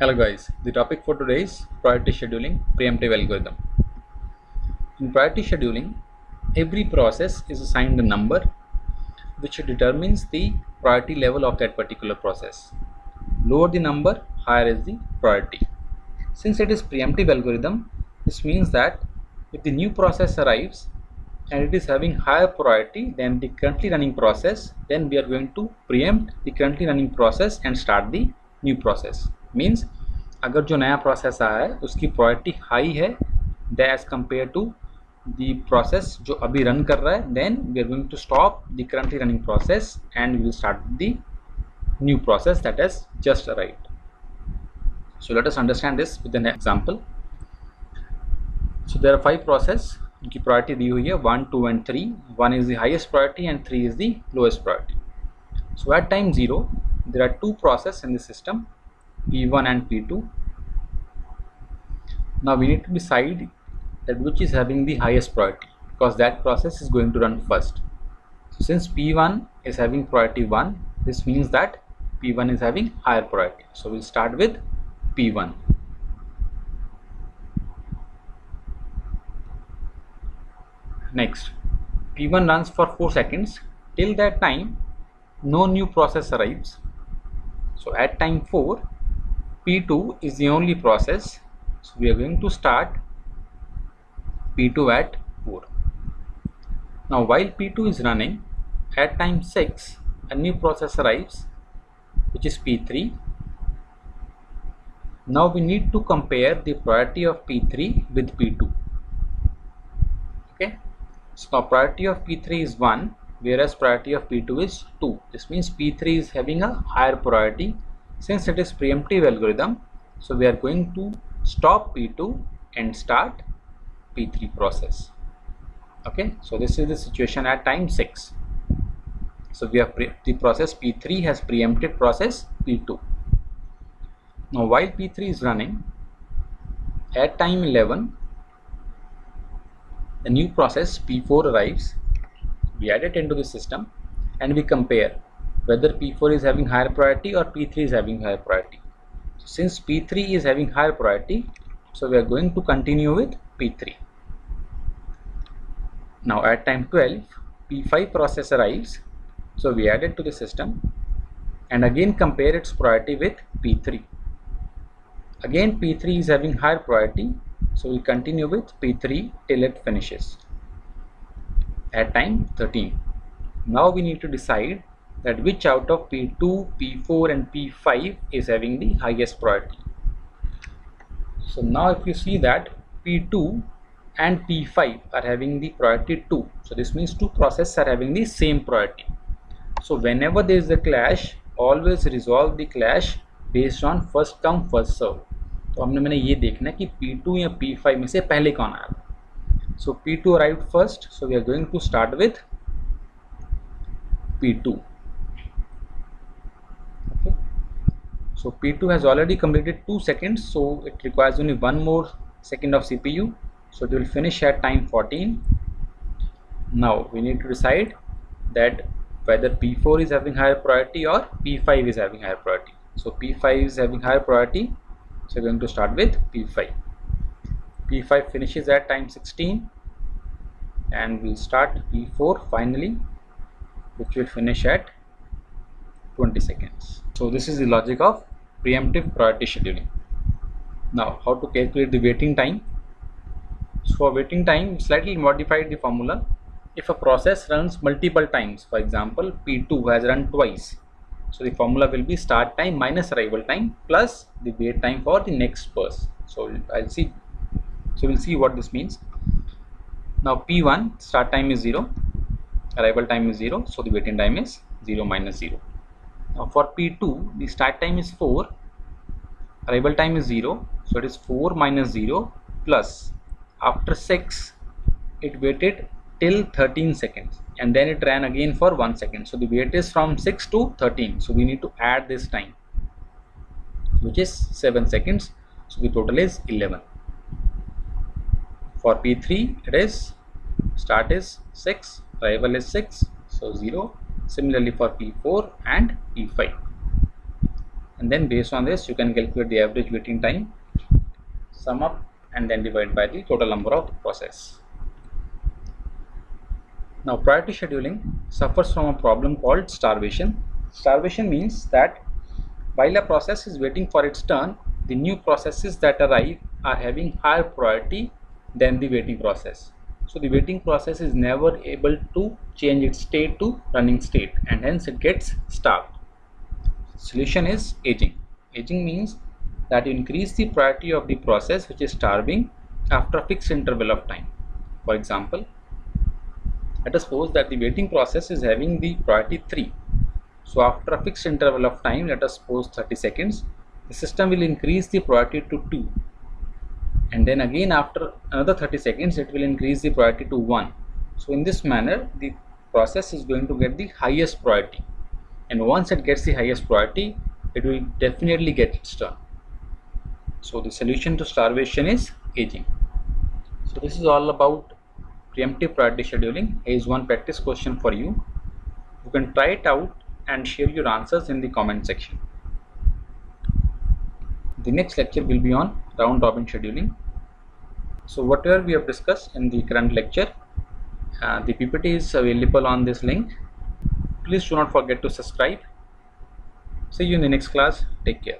Hello guys, the topic for today is priority scheduling preemptive algorithm. In priority scheduling, every process is assigned a number which determines the priority level of that particular process. Lower the number, higher is the priority. Since it is preemptive algorithm, this means that if the new process arrives and it is having higher priority than the currently running process, then we are going to preempt the currently running process and start the new process. Means अगर जो नया process आया है उसकी priority high है as compared to the process जो अभी run कर रहा है, then we are going to stop the currently running process and we will start the new process that has just arrived. So let us understand this with an example. So there are 5 process उनकी priority दी हुई है 1, 2 and 3. 1 is the highest priority and 3 is the lowest priority. So at time 0 there are 2 process in the system, P1 and P2. Now we need to decide that which is having the highest priority because that process is going to run first. So since P1 is having priority 1, this means that P1 is having higher priority. So we'll start with P1. Next, P1 runs for 4 seconds. Till that time, no new process arrives. So at time 4, P2 is the only process. So we are going to start P2 at 4. Now while P2 is running, at time 6, a new process arrives, which is P3. Now we need to compare the priority of P3 with P2. Okay, so now priority of P3 is 1, whereas priority of P2 is 2. This means P3 is having a higher priority. Since it is preemptive algorithm, so we are going to stop P2 and start P3 process. Okay, so this is the situation at time 6. So we have the process P3 has preempted process P2. Now while P3 is running, at time 11, the new process P4 arrives. We add it into the system and we compare whether P4 is having higher priority or P3 is having higher priority. So since P3 is having higher priority, so we are going to continue with P3. Now at time 12, P5 process arrives. So we add it to the system and again compare its priority with P3. Again P3 is having higher priority, so we'll continue with P3 till it finishes at time 13. Now we need to decide that which out of P2, P4 and P5 is having the highest priority. So now if you see that P2 and P5 are having the priority 2, so this means 2 processes are having the same priority. So whenever there is a clash, always resolve the clash based on first come first serve. तो मैंने ये देखना है कि P2 या P5 में से पहले कौन आया. So P2 arrived first, so we are going to start with P2. Okay. So P2 has already completed 2 seconds, so it requires only 1 more second of CPU. So it will finish at time 14. Now we need to decide that whether P4 is having higher priority or P5 is having higher priority. So P5 is having higher priority, so we're going to start with P5. P5 finishes at time 16 and we'll start P4 finally, which will finish at 20 seconds. So this is the logic of preemptive priority scheduling. Now how to calculate the waiting time. So for waiting time, slightly modified the formula. If a process runs multiple times, for example P2 has run twice, so the formula will be start time minus arrival time plus the wait time for the next burst. So we'll see what this means. Now P1 start time is 0, arrival time is 0, so the waiting time is 0 minus 0. Now for P2 the start time is 4, arrival time is 0, so it is 4 minus 0 plus after 6 it waited till 13 seconds and then it ran again for 1 second. So the wait is from 6 to 13, so we need to add this time, which is 7 seconds, so the total is 11. For P3 it is start is 6, arrival is 6, so 0. Similarly for P4 and P5. and then based on this you can calculate the average waiting time, sum up, and then divide by the total number of process. Now priority scheduling suffers from a problem called starvation. Starvation means that while a process is waiting for its turn, the new processes that arrive are having higher priority than the waiting process. So the waiting process is never able to change its state to running state, and hence it gets starved. Solution is aging. Aging means that you increase the priority of the process which is starving after a fixed interval of time. For example, let us suppose that the waiting process is having the priority 3. So after a fixed interval of time, let us suppose 30 seconds, the system will increase the priority to 2. And then again after another 30 seconds, it will increase the priority to 1. So in this manner, the process is going to get the highest priority. And once it gets the highest priority, it will definitely get its turn. So the solution to starvation is aging. So this is all about preemptive priority scheduling. Here is one practice question for you. You can try it out and share your answers in the comment section. The next lecture will be on round robin scheduling. So whatever we have discussed in the current lecture, the PPT is available on this link. Please do not forget to subscribe. See you in the next class. Take care.